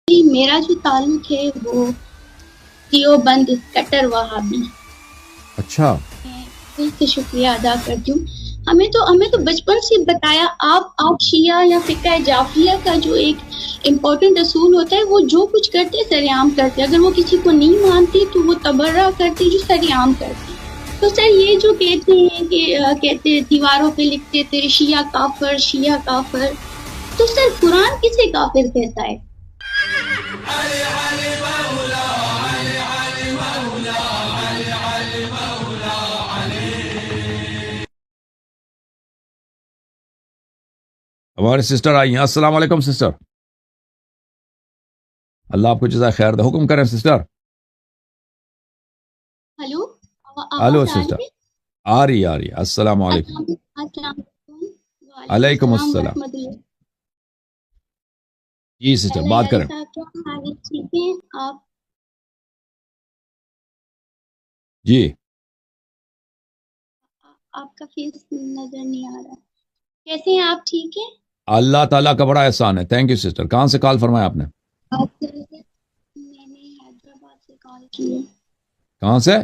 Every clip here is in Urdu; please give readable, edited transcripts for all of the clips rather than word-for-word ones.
میرا جو تعلق ہے وہ دیوبند کٹر وہابی. اچھا. میں دل سے شکریہ ادا کرتی ہوں. ہمیں تو بچپن سے بتایا آپ شیعہ یا فقہ جعفریہ کا جو ایک امپورٹنٹ اصول ہوتا ہے وہ جو کچھ کرتے سریعام کرتے. اگر وہ کسی کو نہیں مانتے تو وہ تبرہ کرتے جو سریعام کرتے. تو سر یہ جو کہتے ہیں کہ کہتے دیواروں پہ لکھتے تھے شیعہ کافر، تو سر قرآن کسے کافر کہتا ہے؟ ہمارے سسٹر آئی ہیں. السلام علیکم سسٹر. اللہ آپ کو جزائے خیر دے. حکم کریں سسٹر. Hello hello sister. آ رہی. السلام علیکم. علیکم السلام. جی سسٹر بات کریں. ٹھیک ہے آپ؟ جی آپ کا فیس نظر نہیں آ رہا. کیسے ہیں آپ؟ ٹھیک ہے. اللہ تعالیٰ کا بڑا احسان ہے. Thank you sister. کہاں سے کال فرمایا آپ نے؟ میں نے حیدرآباد سے کال کی ہے. کہاں سے؟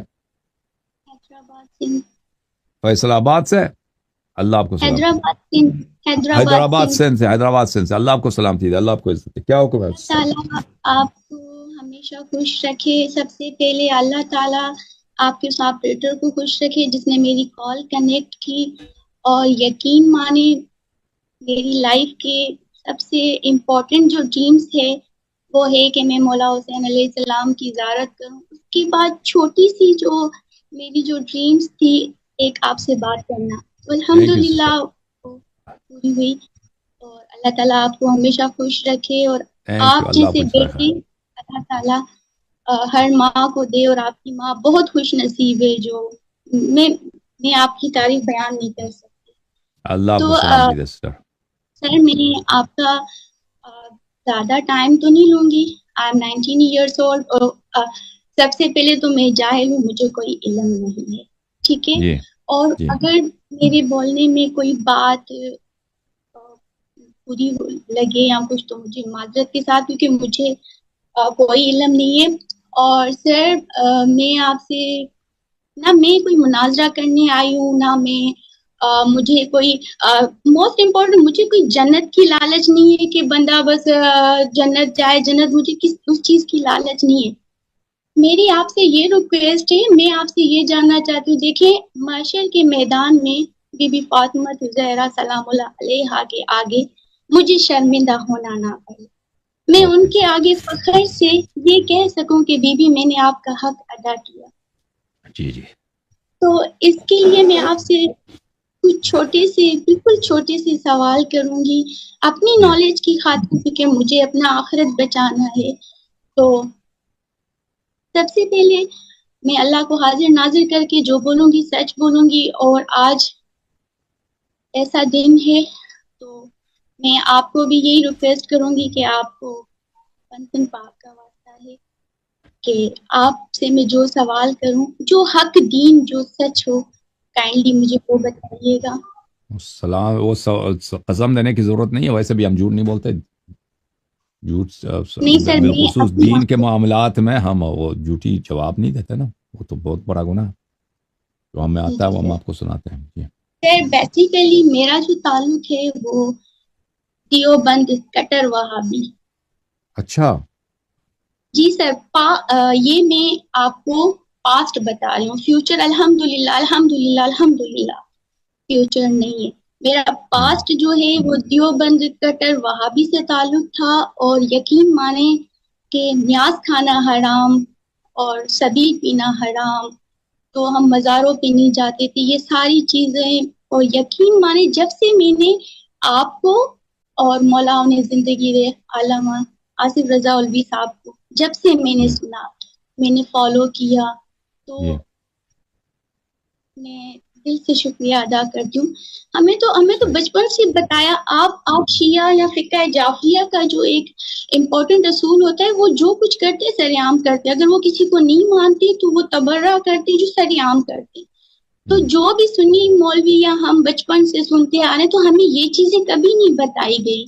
حیدرآباد سے. فیصل آباد سے. اللہ آپ کو سلام. حیدرآباد سے. اللہ آپ کو سلامتی دے. اللہ آپ کو عزت دے. کیا حکم ہے؟ اللہ تعالیٰ آپ کو ہمیشہ خوش رکھے. سب سے پہلے اللہ تعالیٰ آپ کے اس آپریٹر کو خوش رکھے جس نے میری کال کنیکٹ کی. اور یقین مانے میری لائف کے سب سے امپورٹنٹ جو ڈریمز ہے وہ ہے کہ میں مولا حسین علیہ السلام کی زیارت کروں. اس کے بعد چھوٹی سی جو میری جو ڈریمز تھی ایک آپ سے بات کرنا، الحمدللہ پوری ہوئی. اور اللہ تعالیٰ آپ کو ہمیشہ خوش رکھے. اور آپ جیسے بیٹے اللہ تعالیٰ ہر ماں کو دے. اور آپ کی ماں بہت خوش نصیب ہے جو میں آپ کی تعریف بیان نہیں کر سکتی. اللہ آپ کو سلامتی دے سسٹر. سر میں آپ کا زیادہ ٹائم تو نہیں لوں گی. I am 19 years old. سب سے پہلے تو میں جاہل ہوں، مجھے کوئی علم نہیں ہے. ٹھیک ہے. اور اگر میرے بولنے میں کوئی بات پوری لگے یا کچھ تو مجھے معذرت کے ساتھ، کیونکہ مجھے کوئی علم نہیں ہے. اور سر میں آپ سے نہ میں کوئی مناظرہ کرنے آئی ہوں، نہ میں مجھے کوئی موسٹ امپورٹنٹ مجھے کوئی جنت کی لالچ نہیں ہے کہ بندہ بس جنت جائے. جنت مجھے اس چیز کی لالچ نہیں ہے. میری آپ سے یہ ریکویسٹ ہے، میں آپ سے یہ جاننا چاہتی ہوں. دیکھیں معاشر کے میدان میں بی بی فاطمہ زہرا سلام اللہ علیہا کے آگے مجھے شرمندہ ہونا نہ پڑے. میں ان کے آگے فخر سے یہ کہہ سکوں کہ بی بی میں نے آپ کا حق ادا کیا. جی. تو اس کے لیے میں آپ سے کچھ بالکل چھوٹے سے سوال کروں گی اپنی نالج کی خاطر، کیونکہ مجھے اپنا آخرت بچانا ہے. تو سب سے پہلے میں اللہ کو حاضر ناظر کر کے جو بولوں گی سچ بولوں گی. اور آج ایسا دن ہے تو میں آپ کو بھی یہی ریکویسٹ کروں گی کہ آپ کو پنسن پاک کا واسطہ ہے کہ آپ سے میں جو سوال کروں، جو حق دین جو سچ ہو، کائنڈلی مجھے وہ بتائیے گا. سلام. وہ قسم دینے کی ضرورت نہیں ہے. ویسے بھی ہم جھوٹ نہیں بولتے. جھوٹ بالخصوص دین کے معاملات میں ہم وہ جھوٹی جواب نہیں دیتے نا. وہ تو بہت بڑا گناہ ہے. جو ہمیں آتا ہے وہ ہم آپ کو سناتے ہیں. جی سر بیسیکلی میرا جو تعلق ہے وہ دیوبند کٹر وہابی. اچھا. جی سر. یہ میں آپ کو پاسٹ بتا رہی ہوں. فیوچر الحمدللہ فیوچر نہیں ہے. میرا پاسٹ جو ہے وہ دیوبند کٹر وہابی سے تعلق تھا. اور یقین مانے کہ نیاز کھانا حرام اور سبیل پینا حرام، تو ہم مزاروں پہ نہیں جاتے تھے، یہ ساری چیزیں. اور یقین مانے جب سے میں نے آپ کو اور مولا انہیں زندگی دے علامہ آصف رضا الوی صاحب کو جب سے میں نے سنا، میں نے فالو کیا، تو میں دل سے شکریہ ادا کرتی ہوں. ہمیں تو بچپن سے بتایا آپ شیعہ یا فقہ جعفریہ کا جو ایک امپورٹنٹ اصول ہوتا ہے وہ جو کچھ کرتے سریعام کرتے. اگر وہ کسی کو نہیں مانتے تو وہ تبرہ کرتے جو سریعام کرتے. تو جو بھی سنی مولوی یا ہم بچپن سے سنتے آ رہے تو ہمیں یہ چیزیں کبھی نہیں بتائی گئی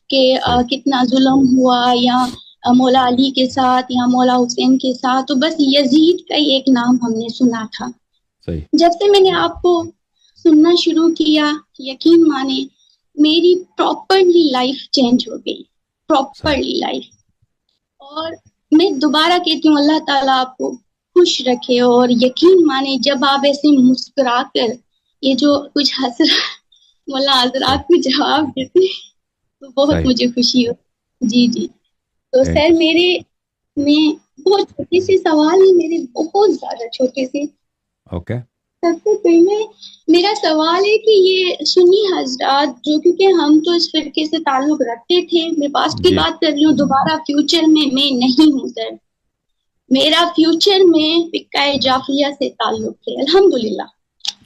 کہ کتنا ظلم ہوا یا مولا علی کے ساتھ یا مولا حسین کے ساتھ، تو بس یزید کا ہی ایک نام ہم نے سنا تھا. صحیح. جب سے میں نے آپ کو سننا شروع کیا، یقین مانے میری پراپرلی لائف چینج ہو گئی، پراپرلی لائف. اور میں دوبارہ کہتی ہوں اللہ تعالیٰ آپ کو خوش رکھے، اور یقین مانے جب آپ ایسے مسکرا کر یہ جو کچھ مولا حضرات کو جواب دیتے تو بہت مجھے خوشی ہو. جی جی. تو سر میں بہت چھوٹے سے سوال ہے میرے، بہت زیادہ چھوٹے سے. اوکے. سب سے پہلے میرا سوال ہے کہ یہ سنی حضرات جو، کیونکہ ہم تو اس فرقے سے تعلق رکھتے تھے، میں پاسٹ کی بات کر رہی ہوں، دوبارہ فیوچر میں نہیں ہوں سر. میرا فیوچر میں فقہ جعفریہ سے تعلق ہے الحمدللہ.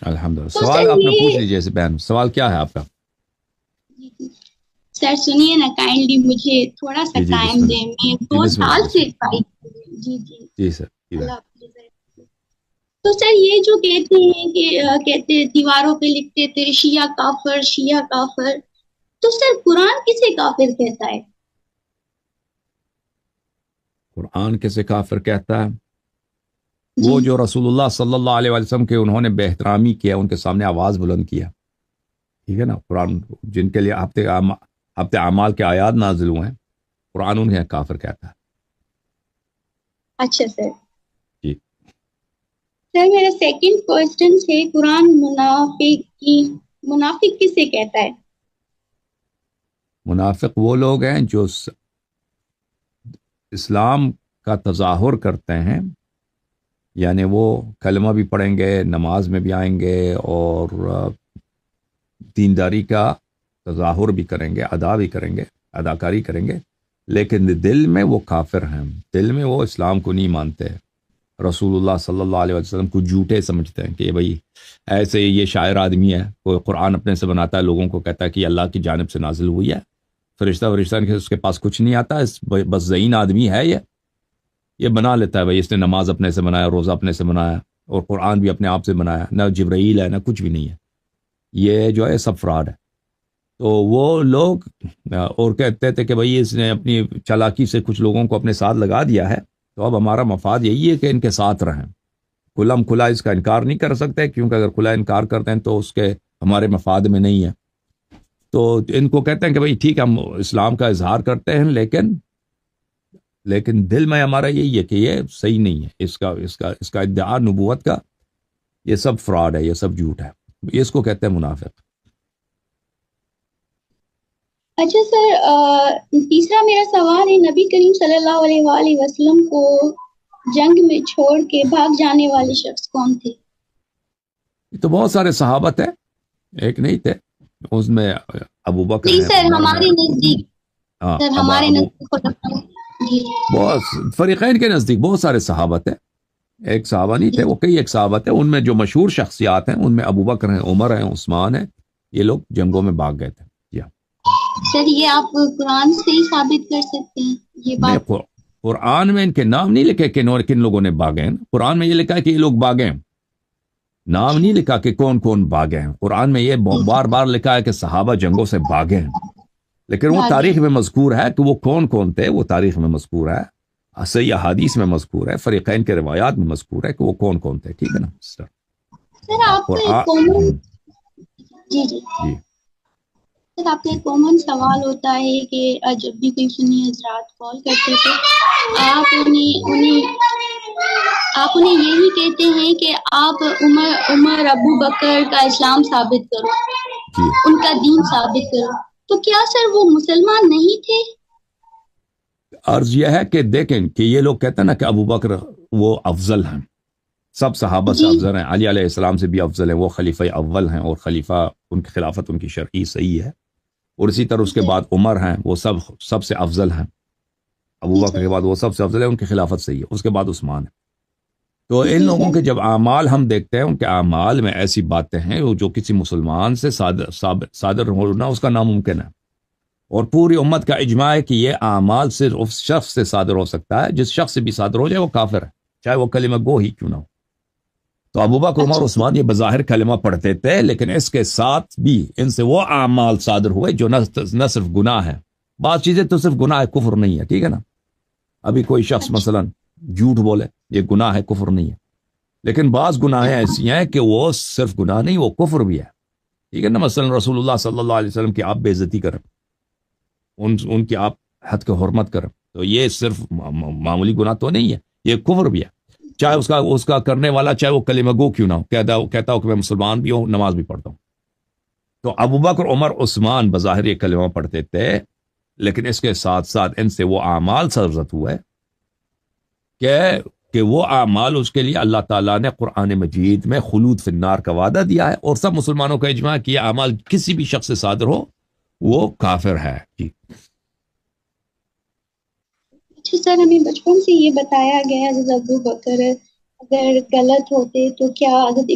الحمدللہ. سوال آپ نے پوچھ لیجیے بہن، سوال کیا ہے آپ کا؟ سر سنیے نا کائنڈلی، مجھے تھوڑا سا ٹائم دیں، میں 2 سال سے جی جی جی سر. تو سر یہ جو کہتے ہیں کہ کہتے دیواروں پہ لکھتے تھے شیعہ کافر، شیعہ کافر، تو سر قرآن کسے کافر کہتا ہے؟ قرآن کسے کافر کہتا ہے؟ وہ جو رسول اللہ صلی اللہ علیہ وسلم کے انہوں نے بے احترامی کیا، ان کے سامنے آواز بلند کیا، ٹھیک ہے نا. قرآن جن کے لیے ہفتے اعمال کے آیات نازل ہوئے ہیں، قرآن انہیں کافر کہتا ہے. اچھا سر. جی سر میرا سیکنڈ کوشچن ہے، قرآن منافق کسے کہتا ہے؟ منافق وہ لوگ ہیں جو اسلام کا تظاہر کرتے ہیں، یعنی وہ کلمہ بھی پڑھیں گے، نماز میں بھی آئیں گے، اور دینداری کا تظاہر بھی کریں گے، ادا بھی کریں گے، اداکاری کریں گے، لیکن دل میں وہ کافر ہیں، دل میں وہ اسلام کو نہیں مانتے، رسول اللہ صلی اللہ علیہ وسلم کو جھوٹے سمجھتے ہیں کہ بھائی ایسے یہ شاعر آدمی ہے، کوئی قرآن اپنے سے بناتا ہے، لوگوں کو کہتا ہے کہ اللہ کی جانب سے نازل ہوئی ہے، فرشتہ اس کے پاس کچھ نہیں آتا، بس زعین آدمی ہے، یہ بنا لیتا ہے بھائی اس نے نماز اپنے سے بنایا، روزہ اپنے سے بنایا، اور قرآن بھی اپنے آپ سے بنایا، نہ جبرائیل ہے نہ کچھ بھی نہیں ہے، یہ جو ہے سب فراڈ ہے. تو وہ لوگ اور کہتے تھے کہ بھائی اس نے اپنی چالاکی سے کچھ لوگوں کو اپنے ساتھ لگا دیا ہے، تو اب ہمارا مفاد یہی ہے کہ ان کے ساتھ رہیں. کھلا اس کا انکار نہیں کر سکتے، کیونکہ اگر کھلا انکار کرتے ہیں تو اس کے ہمارے مفاد میں نہیں ہے. تو ان کو کہتے ہیں کہ بھائی ٹھیک ہے ہم اسلام کا اظہار کرتے ہیں، لیکن دل میں ہمارا یہی ہے کہ یہ صحیح نہیں ہے، اس کا ادعا نبوت کا یہ سب فراڈ ہے، یہ سب جھوٹ ہے، اس کو کہتے ہیں منافق. اچھا سر، تیسرا میرا سوال ہے، نبی کریم صلی اللہ علیہ وآلہ وسلم کو جنگ میں چھوڑ کے بھاگ جانے والے شخص کون تھے؟ تو بہت سارے صحابہ تھے، ایک نہیں تھے، اس میں ابو بکر نہیں سر ہمارے نزدیک، سر ہمارے نزدیک بہت فریقین کے نزدیک بہت سارے صحابہ تھے، ایک صحابہ نہیں تھے، وہ کئی ایک صحابہ تھے. ان میں جو مشہور شخصیات ہیں ان میں ابو بکر ہیں، عمر ہیں، عثمان ہیں، یہ لوگ جنگوں میں بھاگ گئے تھے. سر یہ آپ قرآن سے ہی ثابت کر سکتے ہیں یہ بات؟ قرآن میں ان کے نام نہیں لکھے کہ کن لوگوں نے بھاگے ہیں، قرآن میں یہ لکھا ہے کہ یہ لوگ بھاگے ہیں، نام نہیں لکھا کہ کون کون بھاگے ہیں. قرآن میں یہ بار بار لکھا ہے کہ صحابہ جنگوں سے بھاگے ہیں، لیکن وہ تاریخ میں مذکور ہے کہ وہ کون کون تھے، وہ تاریخ میں مذکور ہے، صحیح احادیث میں مذکور ہے، فریقین کے روایات میں مذکور ہے کہ وہ کون کون تھے. ٹھیک ہے نا سر؟ سر آپ کا ایک کامن سوال ہوتا ہے کہ جب بھی کوئی سنی حضرات کال کرتے تھے آپ انہیں یہی کہتے ہیں کہ آپ عمر ابو بکر کا اسلام ثابت کرو، ان کا دین ثابت کرو. تو کیا سر وہ مسلمان نہیں تھے؟ عرض یہ ہے کہ دیکھیں کہ یہ لوگ کہتے ہیں نا کہ ابو بکر وہ افضل ہیں، سب صحابہ سے افضل ہیں، علی علیہ السلام سے بھی افضل ہیں، وہ خلیفہ اول ہیں، اور خلیفہ ان کی خلافت ان کی شرعی صحیح ہے، اور اسی طرح اس کے بعد عمر ہیں، وہ سب سے افضل ہیں، ابو بکر کے بعد وہ سب سے افضل ہے، ان کی خلافت صحیح ہے، اس کے بعد عثمان ہے. تو ان لوگوں کے جب اعمال ہم دیکھتے ہیں، ان کے اعمال میں ایسی باتیں ہیں جو کسی مسلمان سے صادر ہونا اس کا ناممکن ہے، اور پوری امت کا اجماع ہے کہ یہ اعمال صرف اس شخص سے صادر ہو سکتا ہے، جس شخص سے بھی صادر ہو جائے وہ کافر ہے، چاہے وہ کلمہ گو ہی کیوں نہ ہو. تو ابو بکر، عمر، عثمان یہ بظاہر کلمہ پڑھتے تھے، لیکن اس کے ساتھ بھی ان سے وہ اعمال صادر ہوئے جو نہ صرف گناہ ہے، بعض چیزیں تو صرف گناہ کفر نہیں ہے، ٹھیک ہے نا، ابھی کوئی شخص مثلا جھوٹ بولے، یہ گناہ ہے، کفر نہیں ہے، لیکن بعض گناہیں ایسی ہیں کہ وہ صرف گناہ نہیں، وہ کفر بھی ہے، ٹھیک ہے نا؟ مثلا رسول اللہ صلی اللہ علیہ وسلم کی آپ بے عزتی کریں، ان کی آپ حد کی حرمت کریں، تو یہ صرف معمولی گناہ تو نہیں ہے، یہ کفر بھی ہے، چاہے اس کا کرنے والا چاہے وہ کلمہ گو کیوں نہ ہو، کہتا ہو کہ میں مسلمان بھی ہوں، نماز بھی پڑھتا ہوں۔ تو ابو بکر، عمر، عثمان بظاہر یہ کلمہ پڑھتے تھے، لیکن اس کے ساتھ ساتھ ان سے وہ اعمال سرزد ہوئے کہ وہ اعمال اس کے لیے اللہ تعالیٰ نے قرآن مجید میں خلود فی النار کا وعدہ دیا ہے، اور سب مسلمانوں کا اجماع کہ یہ اعمال کسی بھی شخص سے صادر ہو وہ کافر ہے۔ جی اچھا سر، ہمیں بچپن سے یہ بتایا گیا ہے حضرت ابو بکر اگر غلط ہوتے تو کیا حضرت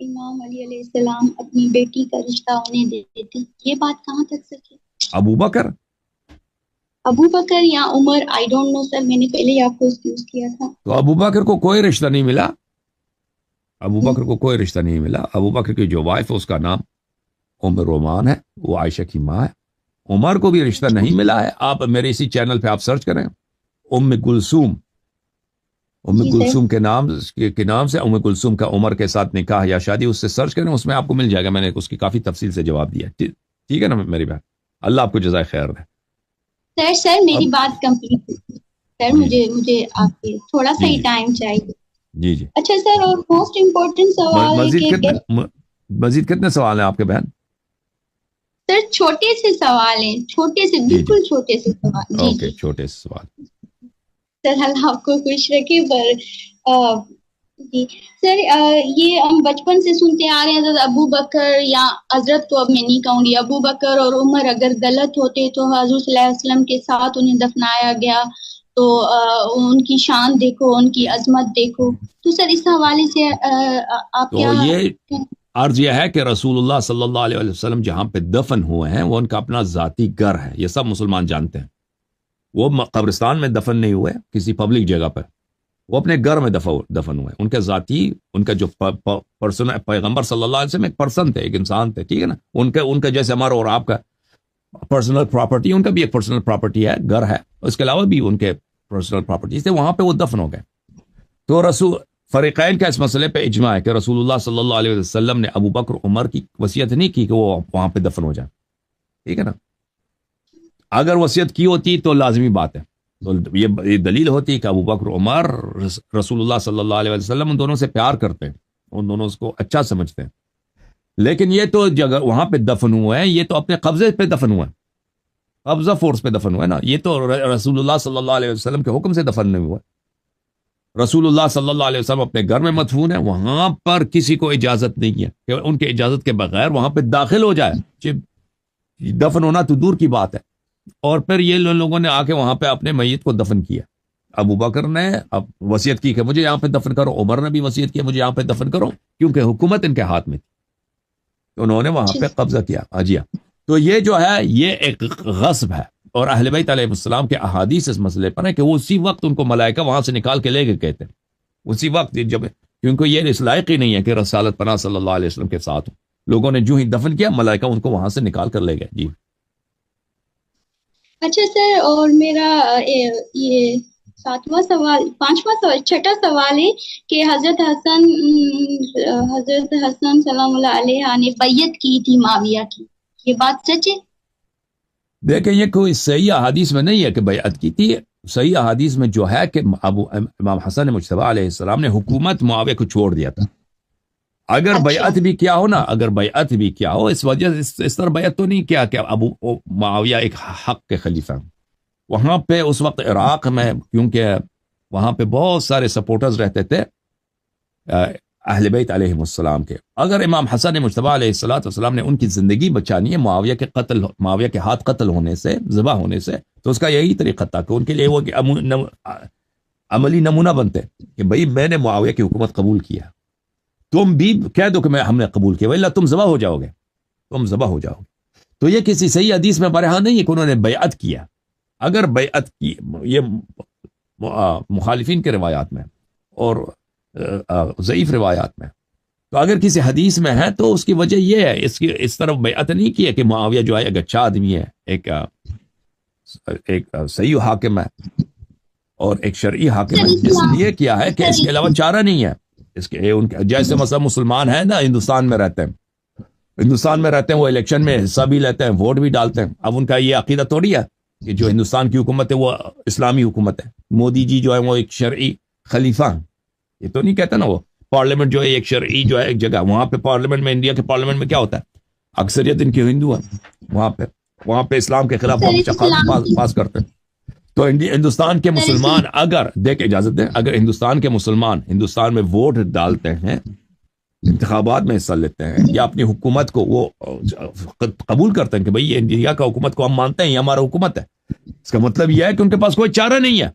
امام علی علیہ السلام اپنی بیٹی کا رشتہ انہیں دیتے، یہ بات کہاں تک سچ ہے؟ ابو بکر یا عمر، آئی ڈونٹ نو سر، میں نے پہلے ہی آپ کو ایکسکیوز کیا تھا۔ تو ابو بکر کو کوئی رشتہ نہیں ملا، ابو بکر کو کوئی رشتہ نہیں ملا۔ ابو بکر کی جو وائف ہے اس کا نام ام رومان ہے، وہ عائشہ کی ماں ہے۔ عمر کو بھی رشتہ نہیں ملا ہے، آپ میرے اسی چینل پہ آپ سرچ کریں، ام کلثوم کے نام سے ام کلثوم کا عمر کے ساتھ نکاح یا شادی، اس سے سرچ کریں، اس میں آپ کو مل جائے گا، میں نے اس کی کافی تفصیل سے جواب دیا۔ ٹھیک ہے نا میری بات؟ اللہ آپ کو جزائے خیر دے۔ سر میری بات کمپلیٹ سر، مجھے آپ کے تھوڑا سا ہی ٹائم چاہیے۔ جی جی اچھا سر، اور موسٹ امپورٹنٹ سوال مزید کتنے سوال ہیں آپ کے بہن؟ سر چھوٹے سے سوال ہیں، چھوٹے سے، بالکل چھوٹے سے سوال۔ اوکے، چھوٹے سے سوال۔ سر اللہ آپ کو خوش رکھے۔ پر جی سر، یہ ہم بچپن سے سنتے آ رہے ہیں حضرت ابو بکر، یا حضرت تو اب میں نہیں کہوں گی، ابو بکر اور عمر اگر غلط ہوتے تو حضور صلی اللہ علیہ وسلم کے ساتھ انہیں دفنایا گیا، تو ان کی شان دیکھو، ان کی عظمت دیکھو، تو سر اس حوالے سے آپ کیا؟ یہ عرض یہ ہے کہ رسول اللہ صلی اللہ علیہ وسلم جہاں پہ دفن ہوئے ہیں وہ ان کا اپنا ذاتی گھر ہے، یہ سب مسلمان جانتے ہیں۔ وہ قبرستان میں دفن نہیں ہوئے کسی پبلک جگہ پر، وہ اپنے گھر میں دفن ہوئے۔ ان کا ذاتی، ان کا جو پرسن، پیغمبر صلی اللہ علیہ وسلم ایک پرسن تھے، ایک انسان تھے، ٹھیک ہے نا؟ ان کا جیسے ہمارا اور آپ کا پرسنل پراپرٹی، ان کا بھی ایک پرسنل پراپرٹی ہے، گھر ہے، اس کے علاوہ بھی ان کے پرسنل پراپرٹیز تھے، وہاں پہ وہ دفن ہو گئے۔ تو فریقین کا اس مسئلے پہ اجماع ہے کہ رسول اللہ صلی اللہ علیہ وسلم نے ابو بکر عمر کی وصیت نہیں کی کہ وہ وہاں پہ دفن ہو جائے، ٹھیک ہے نا؟ اگر وصیت کی ہوتی تو لازمی بات ہے، تو یہ دلیل ہوتی کہ ابو بکر عمر رسول اللہ صلی اللہ علیہ وسلم ان دونوں سے پیار کرتے ہیں، ان دونوں کو اچھا سمجھتے ہیں، لیکن یہ تو جگہ وہاں پہ دفن ہوئے ہیں، یہ تو اپنے قبضے پہ دفن ہوئے ہیں، قبضہ فورس پہ دفن ہوئے نا، یہ تو رسول اللہ صلی اللہ علیہ وسلم کے حکم سے دفن نہیں ہوئے۔ رسول اللہ صلی اللہ علیہ وسلم اپنے گھر میں مدفون ہے، وہاں پر کسی کو اجازت نہیں ہے کہ ان کے اجازت کے بغیر وہاں پہ داخل ہو جائے، دفن ہونا تو دور کی بات ہے۔ اور پھر یہ لوگوں نے آ کے وہاں پہ اپنے میت کو دفن کیا۔ ابو بکر نے اب وصیت کی کہ مجھے یہاں پہ دفن کرو، عمر نے بھی وصیت کیا مجھے یہاں پہ دفن کرو، کیونکہ حکومت ان کے ہاتھ میں تھی، انہوں نے وہاں پہ قبضہ کیا۔ اجیا تو یہ جو ہے یہ ایک غصب ہے، اور اہل بیت علیہ السلام کے احادیث اس مسئلے پر ہے کہ وہ اسی وقت ان کو ملائکہ وہاں سے نکال کے لے گئے، کہتے ہیں اسی وقت، جب کیونکہ یہ اس لائق ہی نہیں ہے کہ رسالت پناہ صلی اللہ علیہ وسلم کے ساتھ ہو، لوگوں نے جو ہی دفن کیا ملائکہ ان کو وہاں سے نکال کر لے گئے۔ جی اچھا سر، اور میرا یہ پانچواں سوال چھٹا سوال ہے کہ حضرت حسن سلام اللہ علیہ نے بیعت کی تھی معاویہ کی، یہ بات سچ ہے؟ دیکھیں یہ کوئی صحیح احادیث میں نہیں ہے کہ بیعت کی تھی، صحیح احادیث میں جو ہے کہ امام حسن مجتبی علیہ السلام نے حکومت معاویہ کو چھوڑ دیا تھا۔ اگر بیعت بھی کیا ہو نا، اگر بیعت بھی کیا ہو، اس وجہ سے اس طرح بیعت تو نہیں کیا کہ معاویہ ایک حق کے خلیفہ ہیں۔ وہاں پہ اس وقت عراق میں، کیونکہ وہاں پہ بہت سارے سپورٹرز رہتے تھے اہل بیت علیہ السلام کے، اگر امام حسن مجتبی علیہ السلام نے ان کی زندگی بچانی ہے معاویہ کے ہاتھ قتل ہونے سے، ذبح ہونے سے، تو اس کا یہی طریقہ تھا کہ ان کے لیے وہ کہ عملی نمونہ بنتے کہ بھئی میں نے معاویہ کی حکومت قبول کیا، تم بھی کہہ دو کہ ہم نے قبول کیا، وَإِلَّا تم ذبح ہو جاؤ گے۔ تو یہ کسی صحیح حدیث میں برہا نہیں ہے کہ انہوں نے بیعت کیا۔ اگر بیعت کی، یہ مخالفین کے روایات میں اور ضعیف روایات میں، تو اگر کسی حدیث میں ہے تو اس کی وجہ یہ ہے، اس طرف بیعت نہیں کی ہے کہ معاویہ جو ہے ایک اچھا آدمی ہے، ایک صحیح حاکم ہے، اور ایک شرعی حاکم اس لیے کیا ہے کہ اس کے علاوہ چارہ نہیں ہے. اس کے جیسے مثلا مسلمان ہیں نا، ہندوستان میں رہتے ہیں، وہ الیکشن میں حصہ بھی لیتے ہیں، ووٹ بھی ڈالتے ہیں. اب ان کا یہ عقیدہ تھوڑی ہے کہ جو ہندوستان کی حکومت ہے وہ اسلامی حکومت ہے. مودی جی جو ہے وہ ایک شرعی خلیفہ ہیں. یہ تو نہیں کہتا نا وہ پارلیمنٹ جو ہے ایک شرعی جو ہے ایک جگہ. وہاں پہ پارلیمنٹ میں، انڈیا کے پارلیمنٹ میں کیا ہوتا ہے؟ اکثریت ان کی ہندو ہے. وہاں پہ اسلام کے خلاف قانون پاس کرتے ہیں. تو ہندوستان کے مسلمان اگر دیکھ اجازت دیں، اگر ہندوستان کے مسلمان ہندوستان میں ووٹ ڈالتے ہیں، انتخابات میں حصہ لیتے ہیں، یا اپنی حکومت کو وہ قبول کرتے ہیں کہ بھئی یہ انڈیا کا حکومت کو ہم مانتے ہیں، یہ ہمارا حکومت ہے، اس کا مطلب یہ ہے کہ ان کے پاس کوئی چارہ نہیں ہے.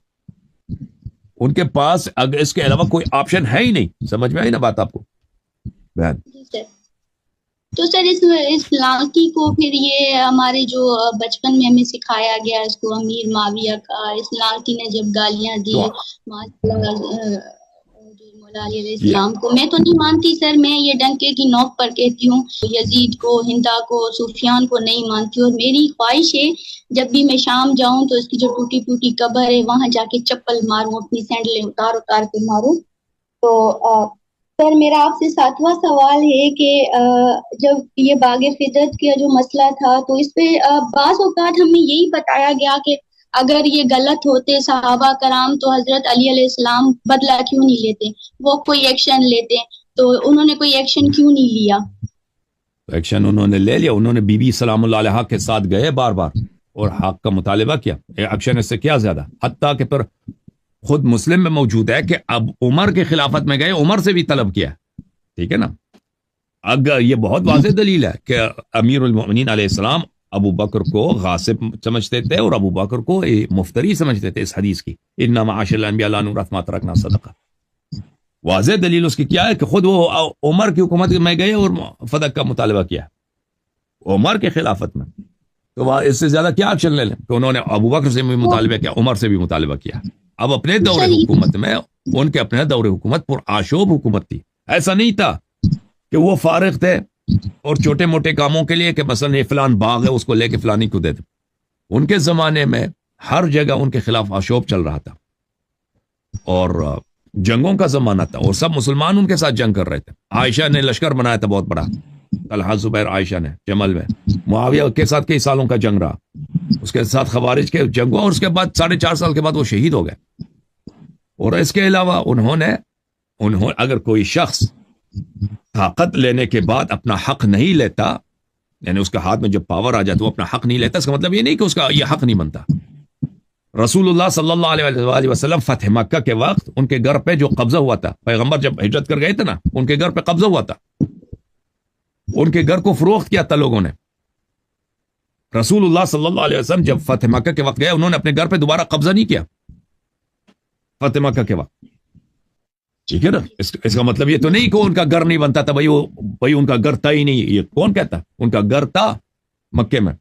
ان کے پاس اگر اس کے علاوہ کوئی آپشن ہے ہی نہیں. سمجھ میں آئی نا بات آپ کو؟ بہن تو سر اس لڑکی کو پھر یہ ہمارے جو بچپن میں ہمیں سکھایا گیا اس کو امیر معاویہ کا، اس لڑکی نے جب گالیاں دی مولا علیہ السلام کو، میں تو نہیں مانتی سر. میں یہ ڈنکے کی نوک پر کہتی ہوں، یزید کو، ہندا کو، سفیان کو نہیں مانتی. اور میری خواہش ہے جب بھی میں شام جاؤں تو اس کی جو ٹوٹی ٹوٹی قبر ہے وہاں جا کے چپل ماروں، اپنی سینڈلیں اتار کے ماروں. تو سر میرا آپ سے 7واں سوال ہے کہ جب یہ باغ فطرت کا جو مسئلہ تھا تو اس پہ بعض اوقات ہمیں یہی بتایا گیا کہ اگر یہ غلط ہوتے صحابہ کرام تو حضرت علی علیہ السلام بدلہ کیوں نہیں لیتے، وہ کوئی ایکشن لیتے، تو انہوں نے کوئی ایکشن کیوں نہیں لیا؟ ایکشن انہوں نے لے لیا. انہوں نے بی بی سلام اللہ علیہ کے ساتھ گئے بار بار اور حق کا مطالبہ کیا. ایکشن اس سے کیا زیادہ، حتیٰ کہ پر خود مسلم میں موجود ہے کہ اب عمر کے خلافت میں گئے، عمر سے بھی طلب کیا. ٹھیک ہے نا؟ اگر یہ بہت واضح دلیل ہے کہ امیر المؤمنین علیہ السلام ابو بکر کو غاصب سمجھتے تھے اور ابو بکر کو مفتری سمجھتے تھے. اس حدیث کی انما معاشر الانبیاء لا نورث ما ترکنا صدقہ، واضح دلیل اس کی کیا ہے کہ خود وہ عمر کی حکومت میں گئے اور فدق کا مطالبہ کیا عمر کے خلافت میں. تو وہ اس سے زیادہ کیا ایکشن لے لیں کہ انہوں نے ابو بکر سے بھی مطالبہ کیا، عمر سے بھی مطالبہ کیا. اب اپنے دور حکومت میں، ان کے اپنے دور حکومت پر آشوب حکومت تھی. ایسا نہیں تھا کہ وہ فارغ تھے اور چھوٹے موٹے کاموں کے لیے کہ مثلا یہ فلان باغ ہے اس کو لے کے فلانی کو دے دیں. ان کے زمانے میں ہر جگہ ان کے خلاف آشوب چل رہا تھا اور جنگوں کا زمانہ تھا اور سب مسلمان ان کے ساتھ جنگ کر رہے تھے. عائشہ نے لشکر بنایا تھا بہت بڑا، طلحہ زبیر عائشہ نے جمل میں. معاویہ کے ساتھ کئی سالوں کا جنگ رہا، اس کے ساتھ خوارج کے جنگ ہوا اور اس کے بعد 4.5 سال کے بعد وہ شہید ہو گئے. اور اس کے علاوہ انہوں نے اگر کوئی شخص طاقت لینے کے بعد اپنا حق نہیں لیتا، یعنی اس کے ہاتھ میں جب پاور آ جاتا وہ اپنا حق نہیں لیتا، اس کا مطلب یہ نہیں کہ اس کا یہ حق نہیں بنتا. رسول اللہ صلی اللہ علیہ وسلم فتح مکہ کے وقت ان کے گھر پہ جو قبضہ ہوا تھا، پیغمبر جب ہجرت کر گئے تھے نا، ان کے گھر پہ قبضہ ہوا تھا، ان کے گھر کو فروخت کیا تھا لوگوں نے. رسول اللہ صلی اللہ علیہ وسلم جب فتح مکہ کے وقت گئے، انہوں نے اپنے گھر پہ دوبارہ قبضہ نہیں کیا فتح مکہ کے وقت. ٹھیک ہے نا؟ اس کا مطلب یہ تو نہیں کہ ان کا گھر نہیں بنتا تھا. بھائی ان کا گھر تھا ہی نہیں. یہ کون کہتا؟ ان کا گھر تھا مکے میں.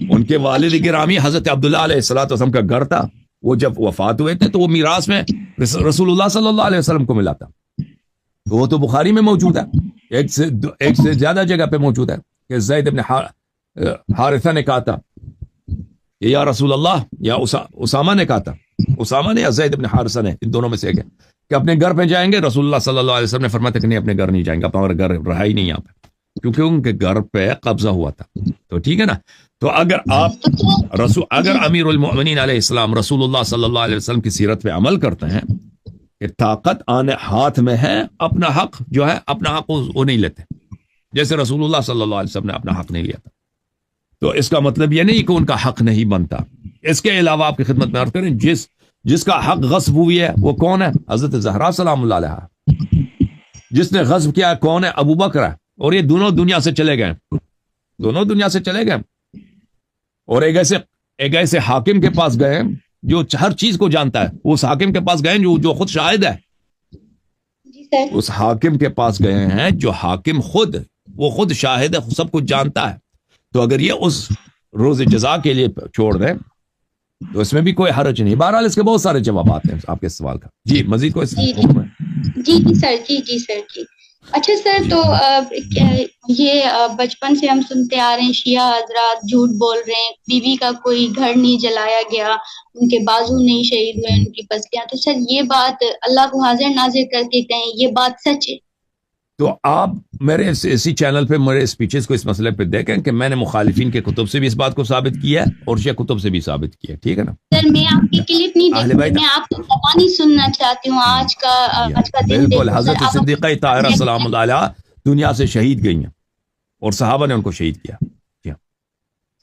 ان کے والد گرامی حضرت عبداللہ علیہ السلام کا گھر تھا. وہ جب وفات ہوئے تھے تو وہ میراث میں رسول اللہ صلی اللہ علیہ وسلم کو ملا تھا. تو وہ تو بخاری میں موجود ہے، ایک سے زیادہ جگہ پہ موجود ہے کہ زید بن حارثہ نے کہا تھا کہ یا رسول اللہ، یا اسامہ نے کہا تھا، اسامہ نے یا زید بن حارثہ نے، ان دونوں میں سے ایک ہے، کہ اپنے گھر پہ جائیں گے. رسول اللہ صلی اللہ علیہ وسلم نے فرمایا تھا کہ نہیں، اپنے گھر نہیں جائیں گے، اپنا گھر رہا ہی نہیں یہاں پہ، کیونکہ ان کے گھر پہ قبضہ ہوا تھا. تو ٹھیک ہے نا؟ تو اگر امیر المؤمنین علیہ السلام رسول اللہ صلی اللہ علیہ وسلم کی سیرت پہ عمل کرتے ہیں کہ طاقت آنے ہاتھ میں ہے، اپنا حق جو ہے، اپنا حق وہ نہیں لیتے، جیسے رسول اللہ صلی اللہ علیہ وسلم نے اپنا حق نہیں لیا تھا. تو اس کا مطلب یہ نہیں کہ ان کا حق نہیں بنتا. اس کے علاوہ آپ کی خدمت میں عرض کریں، جس کا حق غصب ہوئی ہے وہ کون ہے؟ حضرت زہرا سلام اللہ علیہ. جس نے غصب کیا ہے کون ہے؟ ابو بکر ہے. اور یہ دونوں دنیا سے چلے گئے، دونوں دنیا سے چلے گئے. اور ایک ایسے حاکم کے پاس گئے جو ہر چیز کو جانتا ہے. اس حاکم کے پاس گئے جو خود شاہد ہے. اس حاکم کے پاس گئے ہیں جو حاکم خود شاہد ہے، سب کچھ جانتا ہے. تو اگر یہ اس روز جزا کے لیے چھوڑ دیں تو اس میں بھی کوئی حرج نہیں. بہرحال اس کے بہت سارے جوابات ہیں آپ کے سوال کا. جی مزید کوئی حکم ہے؟ جی سر. اچھا سر، تو یہ بچپن سے ہم سنتے آ رہے ہیں شیعہ حضرات جھوٹ بول رہے ہیں، بیوی کا کوئی گھر نہیں جلایا گیا، ان کے بازو نہیں شہید ہوئے، ان کی پسلیاں، تو سر یہ بات اللہ کو حاضر ناظر کر کے کہیں یہ بات سچ ہے؟ تو آپ میرے اسی چینل پہ میرے اسپیچز کو اس مسئلے پہ دیکھیں کہ میں نے مخالفین کے کتب سے بھی اس بات کو ثابت کیا ہے اور شیعہ کتب سے بھی ثابت کیا ہے، ٹھیک ہے نا؟ سر میں آپ کی کلپ نہیں اہل دیکھوں گی، بیت میں آپ کی زبانی سننا چاہتی ہوں، آج کا دن بالکل دیکھوں سر حضرت آپ صدیقہ طاہرہ سلام اللہ علیہ دنیا سے شہید گئی ہیں اور صحابہ نے ان کو شہید کیا.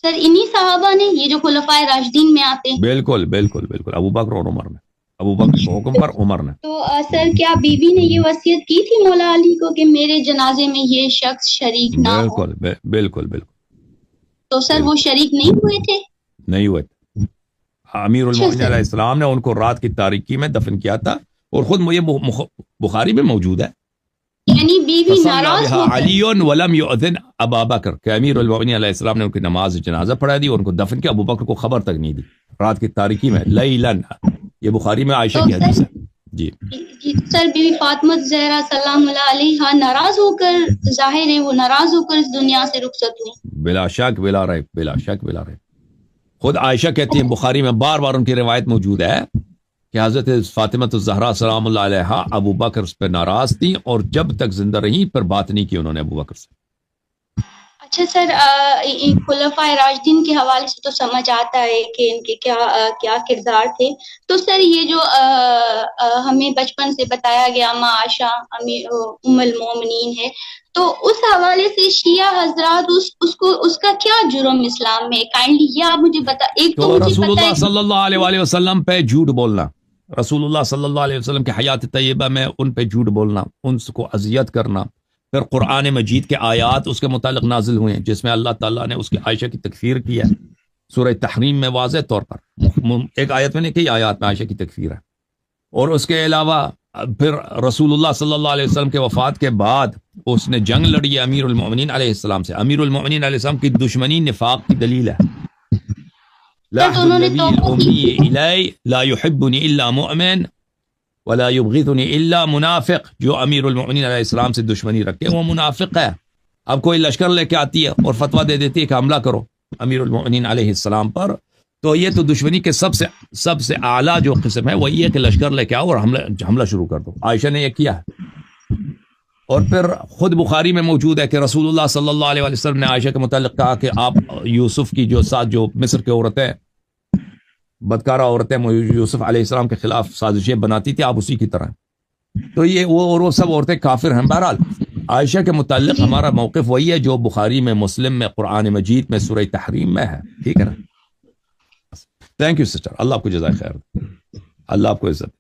سر انہی صحابہ نے، یہ جو خلفائے راشدین میں آتے ہیں؟ بالکل بالکل بالکل، ابو بکر اور عمر نے، ابو بکر کے حکم پر عمر نے. تو سر کیا بیوی نے یہ وصیت کی تھی مولا علی کو کہ میرے جنازے میں یہ شخص شریک نہ ہو؟ بالکل بالکل بالکل. تو سر وہ شریک نہیں ہوئے تھے؟ نہیں ہوئے تھے. امیر المومنین علیہ السلام نے ان کو رات کی تاریکی میں دفن کیا تھا اور خود یہ بخاری میں موجود ہے. یعنی بیوی ناراض ہو علی ولم یؤذن ابا بکر کہ امیر المومنین علیہ السلام نے ان کی نماز جنازہ پڑھا دی اور ان کو دفن کیا، ابو بکر کو خبر تک نہیں دی رات کی تاریکی میں لیلن. یہ بخاری میں عائشہ کی حدیث ہے. جی سر بیوی فاطمہ زہرا سلام اللہ علیہا ناراض ہو کر، ظاہر ہے وہ ناراض ہو کر اس دنیا سے رخصت ہوئی. بلا شک بلا ریب، بلا شک بلا ریب. خود عائشہ کہتی ہیں، بخاری میں بار بار ان کی روایت موجود ہے کہ حضرت فاطمہ الزہرا سلام اللہ علیہا ابو بکر اس پہ ناراض تھیں اور جب تک زندہ رہیں پر بات نہیں کی انہوں نے ابو بکر سے. اچھا سر، خلفائے راشدین کے حوالے سے تو سمجھ آتا ہے کہ ان کے کیا کردار تھے، تو سر یہ جو ہمیں بچپن سے بتایا گیا ماں عائشہ ام المومنین ہے، تو اس حوالے سے شیعہ حضرات اس کا کیا جرم اسلام میں؟ کائنڈلی یہ آپ مجھے بتا. ایک تو مجھے رسول پتا اللہ ہے صلی اللہ علیہ وسلم پہ جھوٹ بولنا، رسول اللہ صلی اللہ علیہ وسلم کے حیات طیبہ میں ان پہ جھوٹ بولنا، ان کو اذیت کرنا. پھر قرآن مجید کے آیات اس کے متعلق نازل ہوئے ہیں جس میں اللہ تعالیٰ نے اس کی عائشہ کی تکفیر کی ہے. سورہ تحریم میں واضح طور پر ایک آیت میں نے کئی آیات میں عائشہ کی تکفیر ہے. اور اس کے علاوہ پھر رسول اللہ صلی اللہ علیہ وسلم کے وفات کے بعد اس نے جنگ لڑی ہے امیر المومنین علیہ السلام سے. امیر المومنین علیہ السلام کی دشمنی نفاق کی دلیل ہے. لاحظ النبی الامی الی لا یحبنی الا مؤمن ولا یبغضنی الا منافق. جو امیر المومنین علیہ السلام سے دشمنی رکھے وہ منافق ہے. اب کوئی لشکر لے کے آتی ہے اور فتویٰ دے دیتی ہے کہ حملہ کرو امیر المومنین علیہ السلام پر، تو یہ تو دشمنی کے سب سے اعلیٰ جو قسم ہے وہ یہ کہ لشکر لے کے آؤ اور حملہ شروع کر دو. عائشہ نے یہ کیا ہے. اور پھر خود بخاری میں موجود ہے کہ رسول اللہ صلی اللہ علیہ وسلم نے عائشہ کے متعلق کہا کہ آپ یوسف کی جو مصر کی عورتیں بدکارہ عورتیں یوسف علیہ السلام کے خلاف سازشیں بناتی تھی، آپ اسی کی طرح. تو یہ وہ سب عورتیں کافر ہیں. بہرحال عائشہ کے متعلق ہمارا موقف وہی ہے جو بخاری میں، مسلم میں، قرآن مجید میں، سورہ تحریم میں ہے. ٹھیک ہے نا؟ تھینک یو سسٹر، اللہ آپ کو جزائے خیر، اللہ آپ کو عزت.